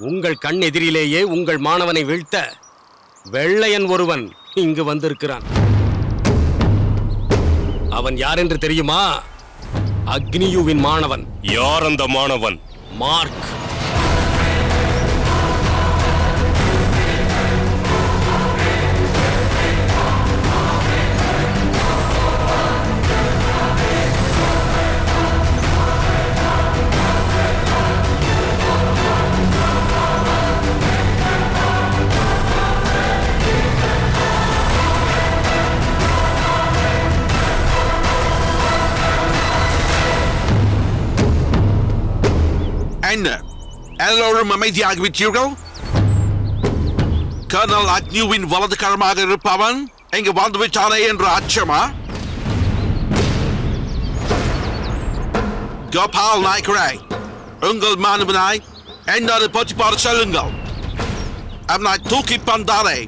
உங்கள் கண் எதிரிலேயே உங்கள் மாணவனை வீழ்த்த வெள்ளையன் ஒருவன் இங்கு வந்திருக்கிறான். அவன் யார் என்று தெரியுமா? அக்னியுவின் மாணவன். யார் அந்த மாணவன்? மார்க். எல்லோரும் அமைதியாகிவிட்டீர்கள். கர்னல் அக்னியுவின் வலதுகரமாக இருப்பவன் இங்கு வந்துவிட்டானே என்ற அச்சமா? கோபால் நாயக்கரே, உங்கள் மாணவனாய் என்னோடு போட்டிப்பாடு செல்லுங்கள். அவனை தூக்கி பந்தாரை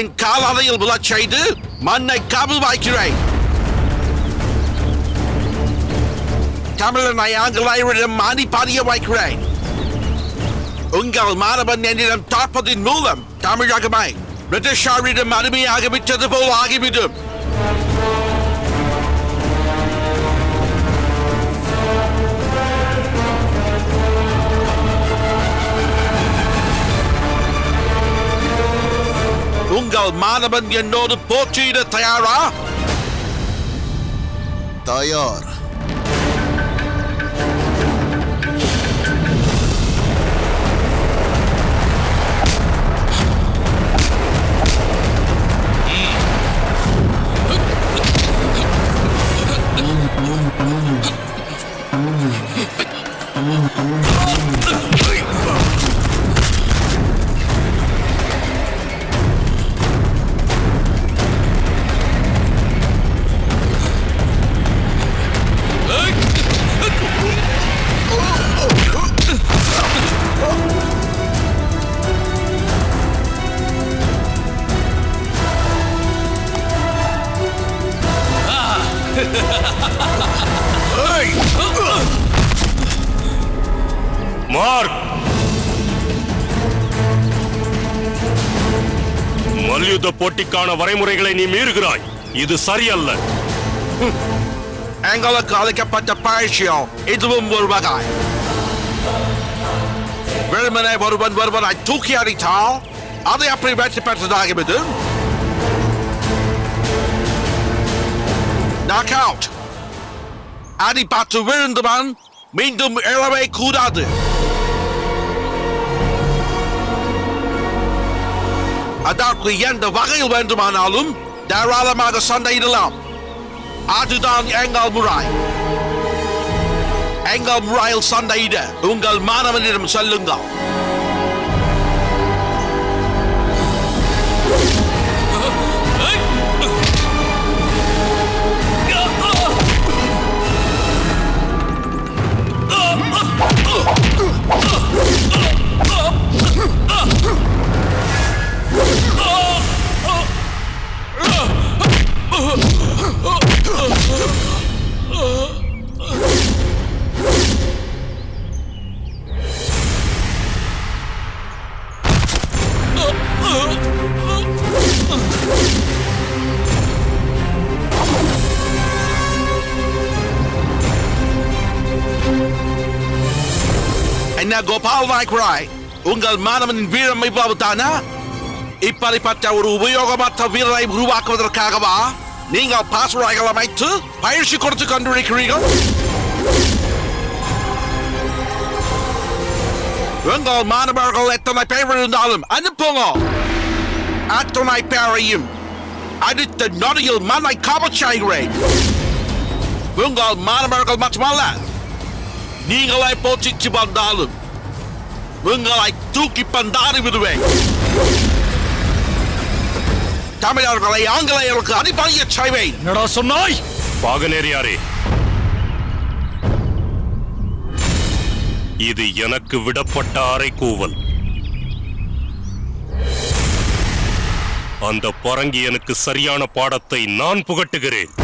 என் காலாலையில் விழச் செய்து மண்ணை காவல் வைக்கிறேன். தமிழனை ஆங்கிலேயரிடம் மாறி பாடிய வைக்கிறேன். உங்கள் மாணவன் என்னிடம் தாற்பதின் மூலம் தமிழகமை பிரிட்டிஷாரிடம் அடிமையாகிவிட்டது போல் ஆகிவிடும். உங்கள் மாணவன் என்னோடு போட்டியிட தயாரா? தயார். மார்க், மல்யுத்த போட்டிக்கான வரைமுறைகளை நீ மீறுகிறாய். இது சரியல்ல. எங்களுக்கு அளிக்கப்பட்ட பயிற்சியோ இதுவும் ஒரு வகை. வெறுமனே ஒருவனை தூக்கி அடித்தால் அதை அப்படி வெற்றி பெற்றதாகிவிடும். Knock out. அடிபட்டு விழுந்தவன் மீண்டும் எழவே கூடாது. அதற்கு எந்த வகையில் வேண்டுமானாலும் தாராளமாக சண்டையிடலாம். அதுதான் எங்கள் முறை. எங்கள் முறையில் சண்டையிட உங்கள் மாணவனிடம் சொல்லுங்கள். என்ன கோபால் நாயக்கராய், உங்கள் மாணவனின் வீரம் இவ்வளவு தானா? இப்படிப்பட்ட ஒரு உபயோகமற்ற வீரரை உருவாக்குவதற்காகவா நீங்கள் பாசுராய்கள் அமைத்து பயிற்சி கொடுத்து கொண்டிருக்கிறீர்கள்? உங்கள் மாணவர்கள் எத்தனை பேர் இருந்தாலும் அனுப்புங்க. அத்தனை பேரையும் அடுத்த நொடியில் மண்ணை காவல் செய்கிறேன். உங்கள் மாணவர்கள் மட்டுமல்ல, நீங்களே போட்டிக்கு வந்தாலும் உங்களை தூக்கி பந்தாடி விடுவேன். தமிழர்களை ஆங்கிலேயர்களுக்கு அடிப்படைய செய்வேன். என்னடா சொன்னாய்? பாகனேரியாரே, இது எனக்கு விடப்பட்ட அறைகூவல். அந்த பரங்கியனுக்கு சரியான பாடத்தை நான் புகட்டுகிறேன்.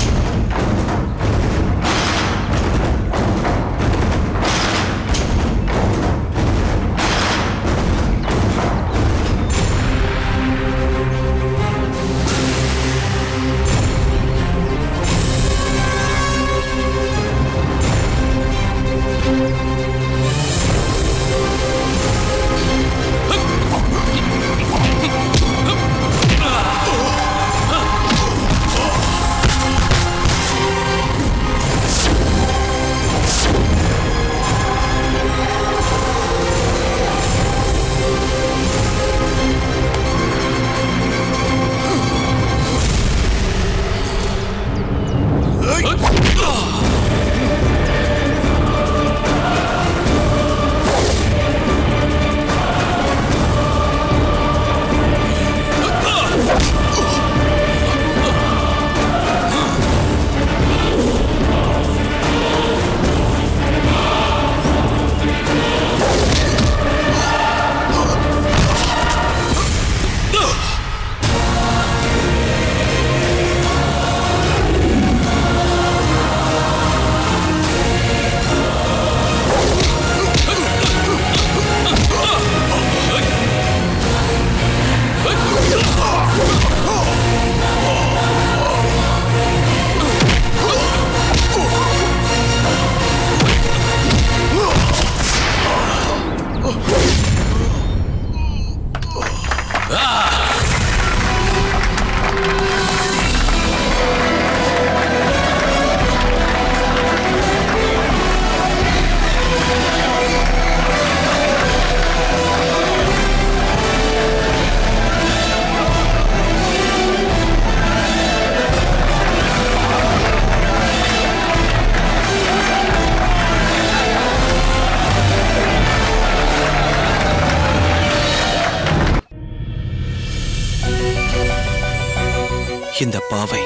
இந்த பாவை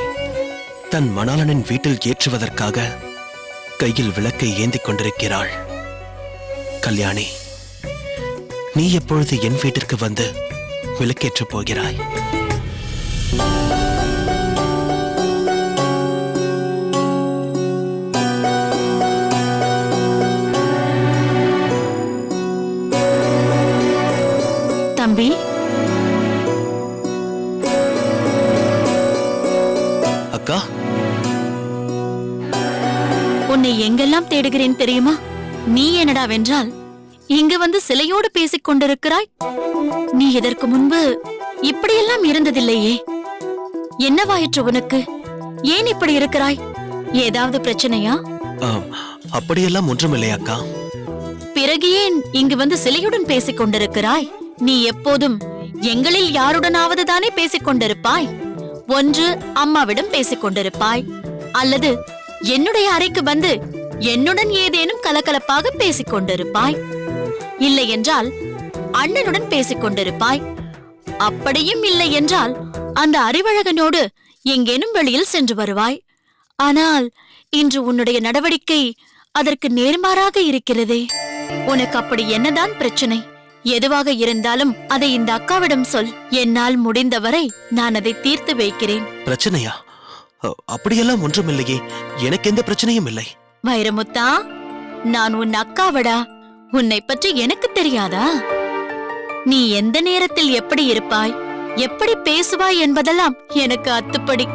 தன் மணாளனின் வீட்டில் ஏற்றுவதற்காக கையில் விளக்கை ஏந்திக் கொண்டிருக்கிறாள். கல்யாணி, நீ எப்பொழுது என் வீட்டிற்கு வந்து விளக்கேற்றப் போகிறாய்? தம்பி, அக்கா, உன்னை எங்கெல்லாம் தேடுகிறேன் தெரியுமா? நீ என்னடா வென்றால் இங்கு வந்து சிலையோடு பேசிக் கொண்டிருக்கிறாய். நீ இதற்கு முன்பு இப்படியெல்லாம் இருந்ததில்லையே. என்னவாயிற்று உனக்கு? ஏன் இப்படி இருக்கிறாய்? ஏதாவது பிரச்சனையா? அப்படியெல்லாம் ஒன்றுமில்லை அக்கா. பிறகு ஏன் இங்கு வந்து சிலையுடன் பேசிக் கொண்டிருக்கிறாய்? நீ எப்போதும் எங்களில் யாருடனாவது தானே பேசிக் கொண்டிருப்பாய். ஒன்று அம்மாவிடம் பேசிக் கொண்டிருப்பாய், அல்லது என்னுடைய அறைக்கு வந்து என்னுடன் ஏதேனும் கலகலப்பாக பேசிக் கொண்டிருப்பாய். இல்லை என்றால் அண்ணனுடன் பேசிக் கொண்டிருப்பாய். அப்படியும் இல்லை என்றால் அந்த அறிவழகனோடு எங்கேனும் வெளியில் சென்று வருவாய். ஆனால் இன்று உன்னுடைய நடவடிக்கை அதற்கு நேர்மாறாக இருக்கிறதே. உனக்கு அப்படி என்னதான் பிரச்சனை? எதுவாக இருந்தாலும் அதை இந்த அக்காவிடம் சொல். என்னால் முடிந்தவரை நான் அதை தீர்த்து வைக்கிறேன். பிரச்சனையா? அப்படியெல்லாம் ஒன்றுமில்லையே. எனக்கு எந்த பிரச்சனையும் இல்லை. வைரமுத்தா, நான் உன் அக்காவடா. உன்னை பற்றி எனக்கு தெரியாதா? நீ எந்த நேரத்தில் எப்படி இருப்பாய், எப்படி பேசுவாய் என்பதெல்லாம் எனக்கு அத்துப்படி.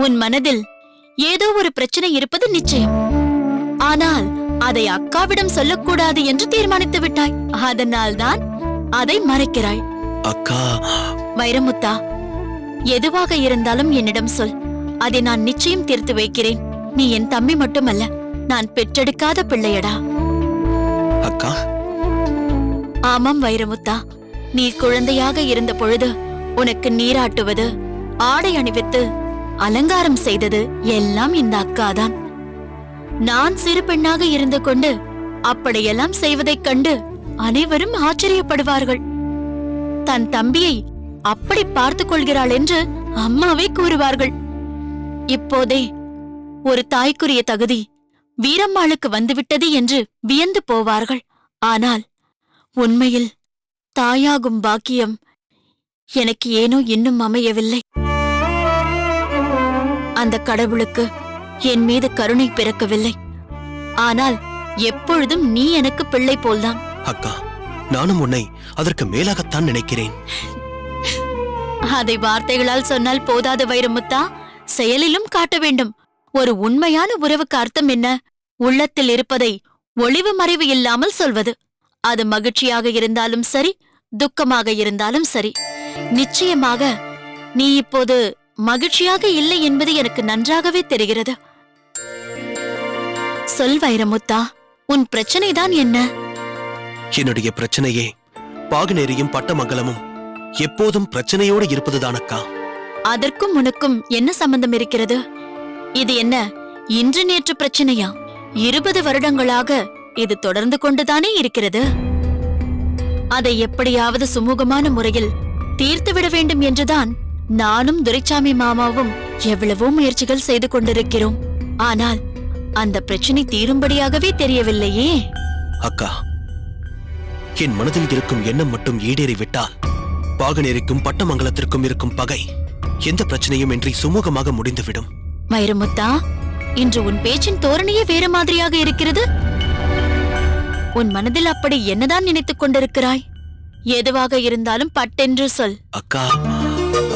உன் மனதில் ஏதோ ஒரு பிரச்சனை இருப்பது நிச்சயம். ஆனால் அதை அக்காவிடம் சொல்லக்கூடாது என்று தீர்மானித்து விட்டாய். அதனால்தான் அதை மறைக்கிறாய். அக்கா, வைரமுத்தா, எதுவாக இருந்தாலும் என்னிடம் சொல். அதை நான் நிச்சயம் தீர்த்து வைக்கிறேன். நீ என் தம்பி மட்டுமல்ல, நான் பெற்றெடுக்காத பிள்ளையடா. அக்கா. ஆமாம் வைரமுத்தா, நீ குழந்தையாக இருந்த பொழுது உனக்கு நீராட்டுவது, ஆடை அணிவித்து அலங்காரம் செய்தது எல்லாம் இந்த அக்காதான். நான் சிறு பெண்ணாக இருந்து கொண்டு அப்படியெல்லாம் செய்வதைக் கண்டு அனைவரும் ஆச்சரியப்படுவார்கள். தன் தம்பியை அப்படி பார்த்துக் கொள்கிறாள் என்று அம்மாவே கூறுவார்கள். இப்போதே ஒரு தாய்க்குரிய தகுதி வீரம்மாளுக்கு வந்துவிட்டது என்று வியந்து போவார்கள். ஆனால் உண்மையில் தாயாகும் பாக்கியம் எனக்கு ஏனோ இன்னும் அமையவில்லை. அந்த கடவுளுக்கு என் மீது கருணை பிறக்கவில்லை. ஆனால் எப்பொழுதும் நீ எனக்கு பிள்ளை போல்தான். அக்கா, நானும் உன்னை அதற்கு மேலாகத்தான் நினைக்கிறேன். அதை வார்த்தைகளால் சொன்னால் போதாது வைரமுத்தா, செயலிலும் காட்ட வேண்டும். ஒரு உண்மையான உறவுக்கு அர்த்தம் என்ன? உள்ளத்தில் இருப்பதை ஒளிவு மறைவு இல்லாமல் சொல்வது. அது மகிழ்ச்சியாக இருந்தாலும் சரி, துக்கமாக இருந்தாலும் சரி. நிச்சயமாக நீ இப்போது மகிழ்ச்சியாக இல்லை என்பது எனக்கு நன்றாகவே தெரிகிறது. சொல் வைரமுத்தா, உன் பிரச்சனைதான் என்ன? என்னுடைய பிரச்சனையே பாகனேரியும் பட்டமங்கலமும் எப்போதும் பிரச்சனையோடு இருப்பதுதான் அக்கா. அதற்கும் உனக்கும் என்ன சம்பந்தம் இருக்கிறது? இது என்ன இன்று நேற்று பிரச்சனையா? 20 வருடங்களாக இது தொடர்ந்து கொண்டுதானே இருக்கிறது. அதை எப்படியாவது சுமூகமான முறையில் தீர்த்துவிட வேண்டும் என்றுதான் நானும் துரைசாமி மாமாவும் எவ்வளவோ முயற்சிகள் செய்து கொண்டிருக்கிறோம். ஆனால் அந்த பிரச்சனை தீரும்படியாகவே தெரியவில்லையே. அக்கா, என் மனதில் இருக்கும் எண்ணம் மட்டும் ஈடேறிவிட்டால் பாகனேரிக்கும் பட்டமங்கலத்திற்கும் இருக்கும் பகை எந்த பிரச்சனையும் இன்றி சுமூகமாக முடிந்துவிடும். வைரமுத்தா, இன்று உன் பேச்சின் தோரணையே வேறு மாதிரியாக இருக்கிறது. உன் மனதில் அப்படி என்னதான் நினைத்துக் கொண்டிருக்கிறாய்? எதுவாக இருந்தாலும் பட்டென்று சொல். அக்கா,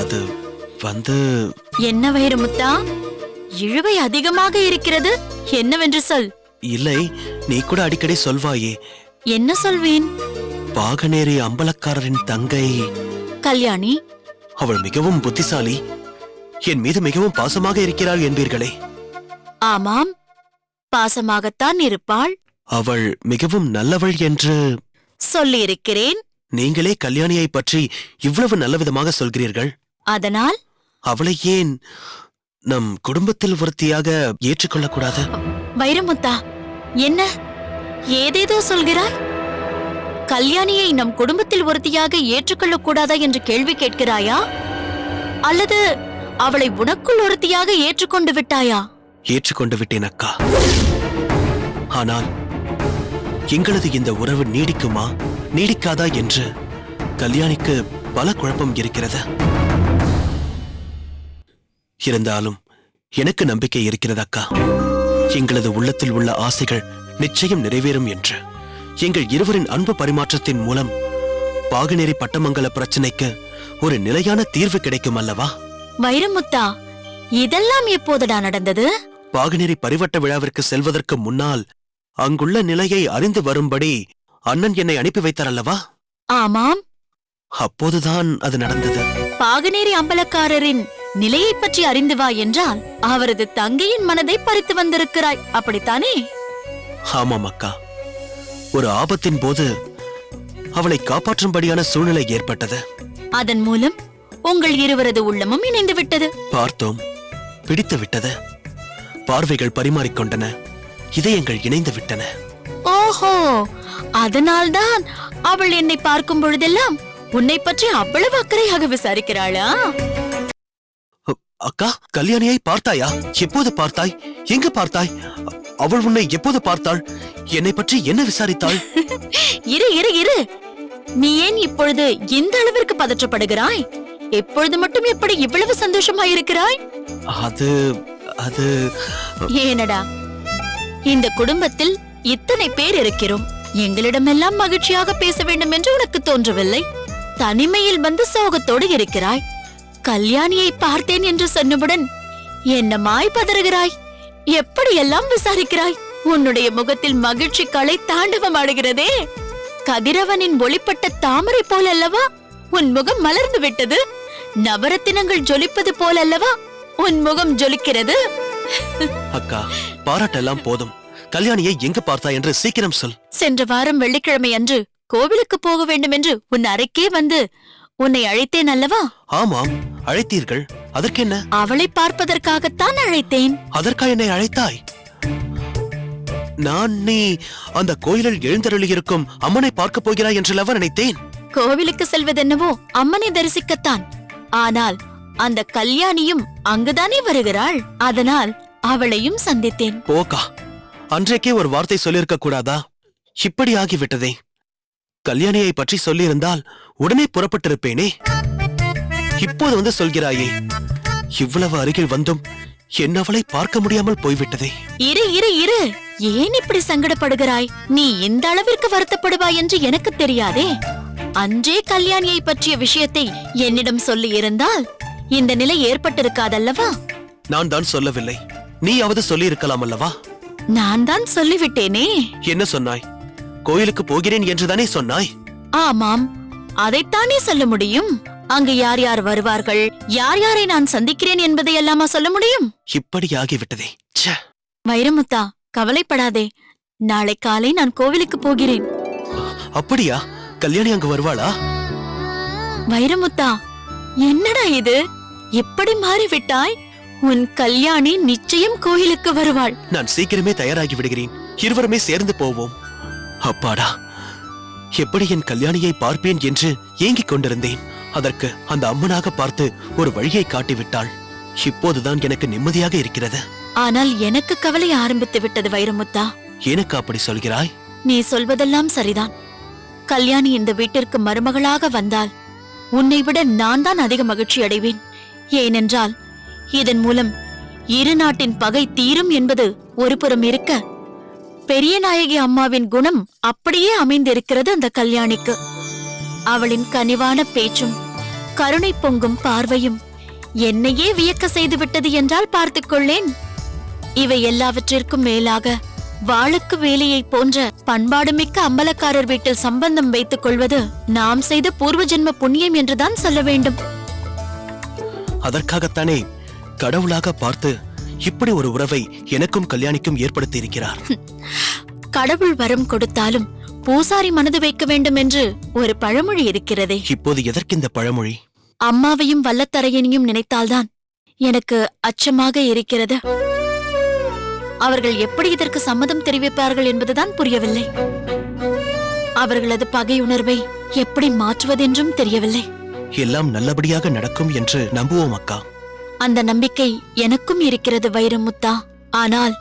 அது வந்து... என்ன வைரமுத்தா, இழுவை அதிகமாக இருக்கிறது. என்னவென்று சொல். இல்லை, நீ கூட அடிக்கடி சொல்வாயே. என்ன சொல்வேன்? பாகனேரி அம்பலக்காரரின் தங்கை கல்யாணி. அவள் மிகவும் புத்திசாலி, என் மீது மிகவும் பாசமாக இருக்கிறாள் என்பீர்களே. ஆமாம், பாசமாகத்தான் இருப்பாள். அவள் மிகவும் நல்லவள் என்று சொல்லியிருக்கிறேன். நீங்களே கல்யாணியை பற்றி இவ்வளவு நல்ல விதமாக சொல்கிறீர்கள். அதனால் அவளை ஏன் நம் குடும்பத்தில் ஒருத்தியாக ஏற்றுக்கொள்ளக்கூடாது? வைரமுத்தா, என்ன ஏதேதோ சொல்கிறாய்? கல்யாணியை நம் குடும்பத்தில் ஒருத்தியாக ஏற்றுக்கொள்ளக்கூடாதா என்று கேள்வி கேட்கிறாயா? அல்லது அவளை உனக்குள் ஒருத்தியாக ஏற்றுக்கொண்டு விட்டாயா? ஏற்றுக்கொண்டு விட்டேன் அக்கா. ஆனால் எங்களது இந்த உறவு நீடிக்குமா நீடிக்காதா என்று கல்யாணிக்கு பல குழப்பம் இருக்கிறது. இருந்தாலும் எனக்கு நம்பிக்கை இருக்கிறது அக்கா. எங்களது உள்ளத்தில் உள்ள ஆசைகள் நிச்சயம் நிறைவேறும் என்று. எங்கள் இருவரின் அன்பு பரிமாற்றத்தின் மூலம் பாகநேரி பட்டமங்கல பிரச்சனைக்கு ஒரு நிலையான தீர்வு கிடைக்கும் அல்லவா? வைரமுத்தா, இதெல்லாம் எப்போதுடா நடந்தது? பாகநேரி பரிவட்ட விழாவிற்கு செல்வதற்கு முன்னால் அங்குள்ள நிலையை அறிந்து வரும்படி அண்ணன் என்னை அனுப்பி வைத்தார் அல்லவா? ஆமாம். அப்போதுதான் அது நடந்தது. பாகநேரி அம்பலக்காரரின் நிலையை பற்றி அறிந்து வா என்றால் அவரது தங்கையின் மனதை பறித்து வந்திருக்கிறாய், அப்படித்தானே? ஆமாம் அக்கா. ஒரு ஆபத்தின் போது அவளை காப்பாற்றும்படியான சூழ்நிலை ஏற்பட்டது. அதன் மூலம் உங்கள் இருவரது உள்ளமும் இணைந்து விட்டது. பார்த்தோம், பிடித்து விட்டது. பார்வைகள் பரிமாறிக்கொண்டன, இதயங்கள் இணைந்து விட்டன. ஓஹோ, அதனால்தான் அவள் என்னை பார்க்கும் பொழுதெல்லாம் உன்னை பற்றி அவ்வளவு அக்கறையாக விசாரிக்கிறாளா? அக்கா, கல்யாணியை பார்த்தாயா? எப்போது பார்த்தாய்? எங்கு பார்த்தாய்? அவள் உன்னை எப்போது பார்த்தாள்? என்னை பற்றி என்ன விசாரித்தாள்? இரு இரு இரு, நீ ஏன் இப்பொழுது இந்த அளவிற்கு பதற்றப்படுகிறாய்? எப்பொழுது மட்டும் எப்படி இவ்வளவு சந்தோஷமாயிருக்கிறாய்? அது அது ஏனடா, இந்த குடும்பத்தில் இத்தனை பேர் இருக்கிறோம், எங்களிடமெல்லாம் மகிழ்ச்சியாக பேச வேண்டும் என்று உனக்கு தோன்றவில்லை. தனிமையில் வந்து சோகத்தோடு இருக்கிறாய். கல்யாணியை பார்த்தேன் என்று சொன்னவுடன் என்னமாய் பதறுகிறாய்? எப்படியெல்லாம் விசாரிக்கிறாய்? உன்னுடைய முகத்தில் மகிழ்ச்சி களை தாண்டவம் ஆடுகிறதே. கதிரவனின் ஒளிப்பட்ட தாமரை போலல்லவா உன் முகம் மலர்ந்து விட்டது? நவரத்தினங்கள் ஜொலிப்பது போலல்லவா உன் முகம் ஜொலிக்கிறது? அக்கா, பாராட்டெல்லாம் போதும். கல்யாணியை எங்கு பார்த்தா என்று சீக்கிரம் சொல். சென்ற வாரம் வெள்ளிக்கிழமை அன்று கோவிலுக்கு போக வேண்டும் என்று உன் அறைக்கே வந்து உன்னை அழைத்தேன் அல்லவா? ஆமாம், அழைத்தீர்கள். அதற்கென்ன? அவளை பார்ப்பதற்காகத்தான் அழைத்தேன். அதற்கா என்னை அழைத்தாய்? நான் நீ அந்த கோயிலில் எழுந்தருளியிருக்கும் அம்மனை பார்க்க போகிறாய் என்றல்லவா நினைத்தேன். கோவிலுக்கு செல்வதென்னவோ அம்மனை தரிசிக்கத்தான். ஆனால் அந்த கல்யாணியும் அங்குதானே வருகிறாள். அதனால் அவளையும் சந்தித்தேன். போக்கா, அன்றைக்கே ஒரு வார்த்தை சொல்லியிருக்க கூடாதா? இப்படி ஆகிவிட்டதே. கல்யாணியை பற்றி சொல்லியிருந்தால் உடனே புறப்பட்டிருப்பேனே. இப்போது வந்து சொல்கிறாயே. இவ்வளவு அருகில் வந்தும் என்னவளை பார்க்க முடியாமல் போய்விட்டதே. இரு இரு இரு, ஏன் இப்படி சங்கடப்படுகிறாய்? நீ இந்த அளவிற்கு வருத்தப்படுவாய் என்று எனக்கு தெரியாதே. அன்றே கல்யாணியை பற்றிய விஷயத்தை என்னிடம் சொல்லி இருந்தால் இந்த நிலை ஏற்பட்டிருக்காதல்லவா? நான் தான் சொல்லவில்லை, நீயாவது சொல்லி இருக்கலாம் அல்லவா? நான் தான் சொல்லிவிட்டேனே. என்ன சொன்னாய்? கோயிலுக்கு போகிறேன் என்றுதானே சொன்னாய்? ஆமாம், அதைத்தானே சொல்ல முடியும். அங்கு யார் யார் வருவார்கள், யார் யாரை நான் சந்திக்கிறேன் என்பதை எல்லாமா சொல்ல முடியும்? இப்படி ஆகிவிட்டதே. ச்சே. வைரமுத்தா, கவலைப்படாதே. நாளை காலை நான் கோவிலுக்கு போகிறேன். அப்படியா? கல்யாணி அங்கு வருவாளா? வைரமுத்தா, என்னடா இது? எப்படி மாறிவிட்டாய்? உன் கல்யாணி நிச்சயம் கோயிலுக்கு வருவாள். நான் சீக்கிரமே தயாராகி விடுகிறேன். இருவருமே சேர்ந்து போவோம். அப்பாடா, எப்படி என் கல்யாணியை பார்ப்பேன் என்று ஏங்கிக் கொண்டிருந்தேன். அதற்கு அந்த அம்மனாக பார்த்து ஒரு வழியை காட்டிவிட்டாள். இப்போதுதான் எனக்கு நிம்மதியாக இருக்கிறது. ஆனால் எனக்கு கவலை ஆரம்பித்து விட்டது வைரமுத்தா. எனக்கு அப்படி சொல்கிறாய்? நீ சொல்வதெல்லாம் சரிதான். கல்யாணி இந்த வீட்டிற்கு மருமகளாக வந்தால் உன்னை விட நான் தான் அதிக மகிழ்ச்சி அடைவேன். ஏனென்றால் இதன் மூலம் இரு நாட்டின் பகை தீரும் என்பது ஒரு புறம் இருக்க, பெரிய நாயகி அம்மாவின் குணம் அப்படியே அமைந்திருக்கிறது அந்த கல்யாணிக்கு. அவளின் கனிவான பேச்சும் கருணை பொங்கும் பார்வையும் என்னையே வியக்க செய்து விட்டது என்றால் பார்த்துக்கொள்ளேன். இவை எல்லாவற்றிற்கும் மேலாக வாளுக்கு வேலையை போன்ற பண்பாடுமிக்க அம்பலக்காரர் வீட்டில் சம்பந்தம் வைத்துக் கொள்வது நாம் செய்த பூர்வ ஜென்ம புண்ணியம் என்றுதான் சொல்ல வேண்டும். அதற்காகத்தானே கடவுளாக பார்த்து இப்படி ஒரு உறவை எனக்கும் கல்யாணிக்கும் ஏற்படுத்தி இருக்கிறார். கடவுள் வரம் கொடுத்தாலும் பூசாரி மனது வைக்க வேண்டும் என்று ஒரு பழமொழி இருக்கிறதே. இப்போது எதற்கு இந்த பழமொழி? அம்மாவையும் வல்லத்தரையனையும் நினைத்தால்தான் எனக்கு அச்சமாக இருக்கிறது. அவர்கள் எப்படி இதற்கு சம்மதம் தெரிவிப்பார்கள் என்பதுதான் புரியவில்லை. அவர்களது பகையுணர்வை எப்படி மாற்றுவதென்றும் தெரியவில்லை. எல்லாம் நல்லபடியாக நடக்கும் என்று நம்புவோம் அக்கா. அந்த நம்பிக்கை எனக்கும் இருக்கிறது வைரமுத்தா. ஆனால்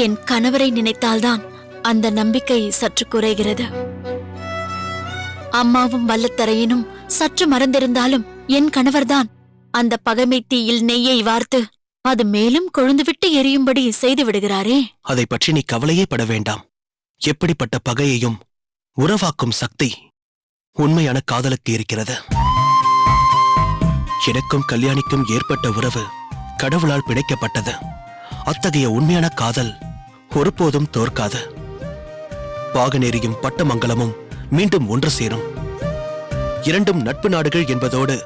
என் கணவரை நினைத்தால்தான் அந்த நம்பிக்கை சற்று குறைகிறது. அம்மாவும் வல்லத்தரையனும் சற்று மறந்திருந்தாலும் என் கணவர்தான் அந்த பகைமை தீயில் நெய்யை வார்த்து அது மேலும் கொழுந்துவிட்டு எரியும்படி செய்து விடுகிறாரே. அதை பற்றி நீ கவலையே பட வேண்டாம். எப்படிப்பட்ட பகையையும் உறவாக்கும் சக்தி உண்மையான காதலுக்கு இருக்கிறது. எனக்கும் கல்யாணிக்கும் ஏற்பட்ட உறவு கடவுளால் பிணைக்கப்பட்டது. அத்தகைய உண்மையான காதல் ஒருபோதும் தோற்காது. பாகநேரியும் பட்டமங்கலமும் மீண்டும் ஒன்று சேரும். இரண்டும் நட்பு நாடுகள் என்பதோடு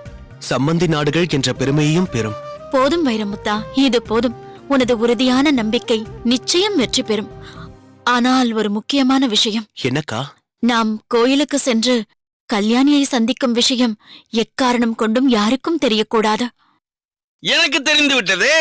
சம்பந்தி நாடுகள் என்ற பெருமையையும் பெறும். போதும் வைரமுத்தா, இது போதும். உனது உறுதியான நம்பிக்கை நிச்சயம் வெற்றி பெறும். ஆனால் ஒரு முக்கியமான விஷயம். என்னக்கா? நாம் கோயிலுக்கு சென்று கல்யாணியை சந்திக்கும் விஷயம் எக்காரணம் கொண்டும் யாருக்கும் தெரியக்கூடாது. எனக்கு தெரிந்து விட்டதே.